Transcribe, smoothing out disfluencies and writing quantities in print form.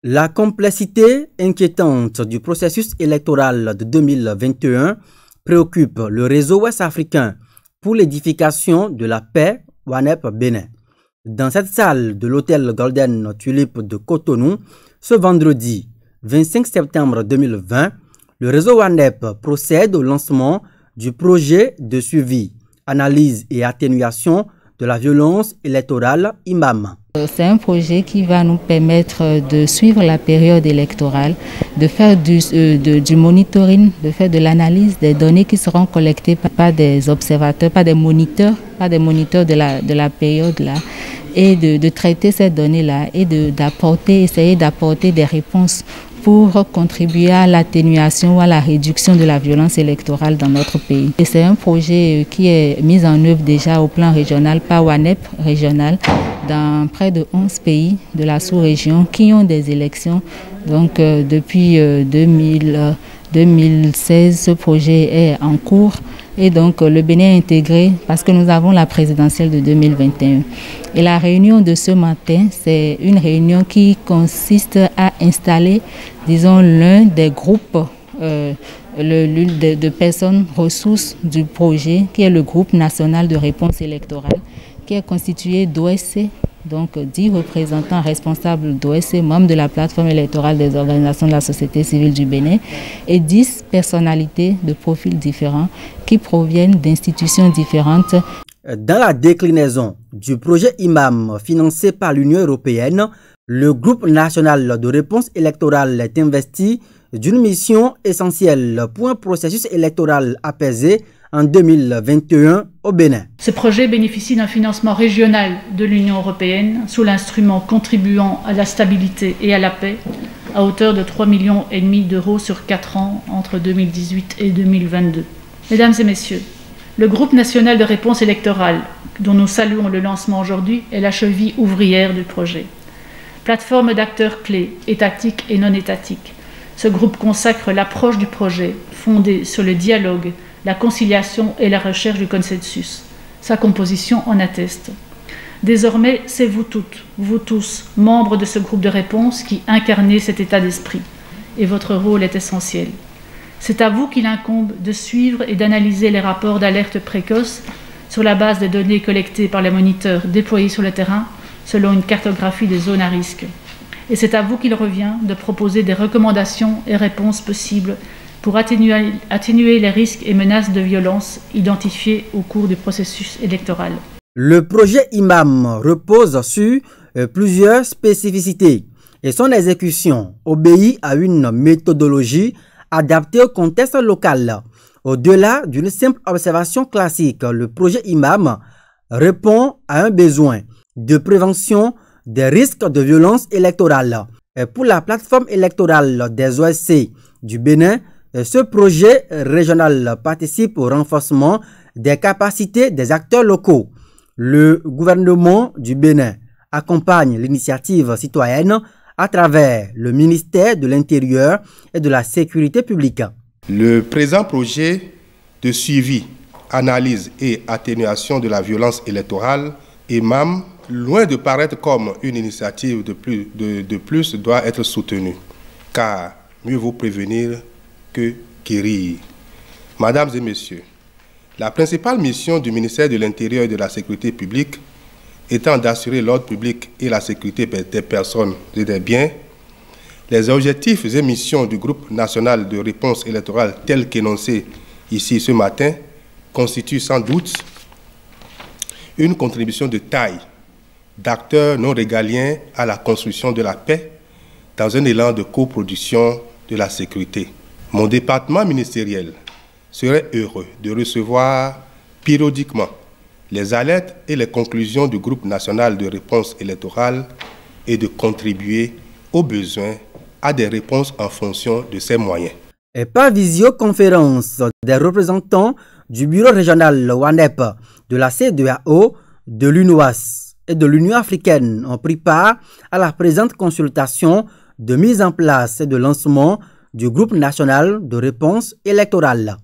La complexité inquiétante du processus électoral de 2021 préoccupe le réseau ouest-africain pour l'édification de la paix WANEP Bénin. Dans cette salle de l'hôtel Golden Tulip de Cotonou, ce vendredi 25 septembre 2020, le réseau WANEP procède au lancement du projet de suivi, analyse et atténuation de la violence électorale IMAM. C'est un projet qui va nous permettre de suivre la période électorale, de faire du monitoring, de faire de l'analyse des données qui seront collectées par des observateurs, par des moniteurs de la période-là, et de traiter ces données-là et essayer d'apporter des réponses pour contribuer à l'atténuation ou à la réduction de la violence électorale dans notre pays. Et c'est un projet qui est mis en œuvre déjà au plan régional par WANEP régional dans près de 11 pays de la sous-région qui ont des élections. Donc depuis 2016, ce projet est en cours et donc le Bénin est intégré parce que nous avons la présidentielle de 2021. Et la réunion de ce matin, c'est une réunion qui consiste à installer, disons, l'un des groupes de personnes ressources du projet, qui est le groupe national de réponse électorale, qui est constitué d'OSC, donc 10 représentants responsables d'OSC, membres de la plateforme électorale des organisations de la société civile du Bénin, et 10 personnalités de profils différents qui proviennent d'institutions différentes. Dans la déclinaison du projet IMAM financé par l'Union européenne, le groupe national de réponse électorale est investi d'une mission essentielle pour un processus électoral apaisé en 2021 au Bénin. Ce projet bénéficie d'un financement régional de l'Union européenne sous l'instrument contribuant à la stabilité et à la paix à hauteur de 3,5 millions d'euros sur 4 ans entre 2018 et 2022. Mesdames et messieurs, le groupe national de réponse électorale, dont nous saluons le lancement aujourd'hui, est la cheville ouvrière du projet. Plateforme d'acteurs clés, étatiques et non étatiques, ce groupe consacre l'approche du projet fondée sur le dialogue, la conciliation et la recherche du consensus. Sa composition en atteste. Désormais, c'est vous toutes, vous tous, membres de ce groupe de réponse qui incarnez cet état d'esprit. Et votre rôle est essentiel. C'est à vous qu'il incombe de suivre et d'analyser les rapports d'alerte précoce sur la base des données collectées par les moniteurs déployés sur le terrain selon une cartographie des zones à risque. Et c'est à vous qu'il revient de proposer des recommandations et réponses possibles pour atténuer les risques et menaces de violence identifiés au cours du processus électoral. Le projet IMAM repose sur plusieurs spécificités et son exécution obéit à une méthodologie adaptée au contexte local. Au-delà d'une simple observation classique, le projet IMAM répond à un besoin de prévention des risques de violence électorale. Et pour la plateforme électorale des OSC du Bénin, ce projet régional participe au renforcement des capacités des acteurs locaux. Le gouvernement du Bénin accompagne l'initiative citoyenne à travers le ministère de l'Intérieur et de la Sécurité publique. Le présent projet de suivi, analyse et atténuation de la violence électorale, IMAM, loin de paraître comme une initiative de plus, doit être soutenu, car mieux vaut prévenir que guérir. Mesdames et messieurs, la principale mission du ministère de l'Intérieur et de la Sécurité publique étant d'assurer l'ordre public et la sécurité des personnes et des biens, les objectifs et missions du groupe national de réponse électorale tels qu'énoncés ici ce matin constituent sans doute une contribution de taille d'acteurs non régaliens à la construction de la paix dans un élan de coproduction de la sécurité. Mon département ministériel serait heureux de recevoir périodiquement les alertes et les conclusions du groupe national de réponse électorale et de contribuer aux besoins à des réponses en fonction de ses moyens. Et par visioconférence, des représentants du bureau régional WANEP, de la CEDEAO, de l'UNOAS et de l'Union africaine ont pris part à la présente consultation de mise en place et de lancement du groupe national de réponse électorale.